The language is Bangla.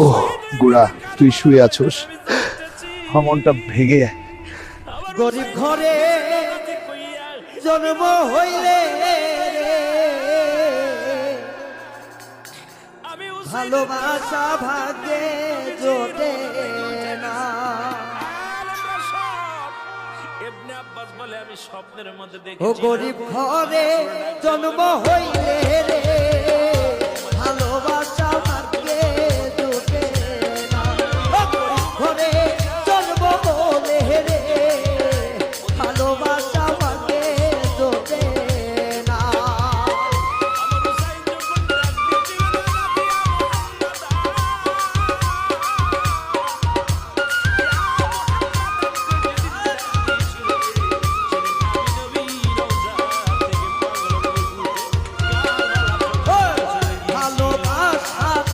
ও গুড়া, তুই শুয়ে আছোস, আমার মনটা ভেঙে। গরিব ঘরে জন্ম হইলে ভালোবাসা ভাগ্যে জোটে না। ও গরিব ঘরে জন্ম হইলে রে ভালোবাসা ভাগ্যে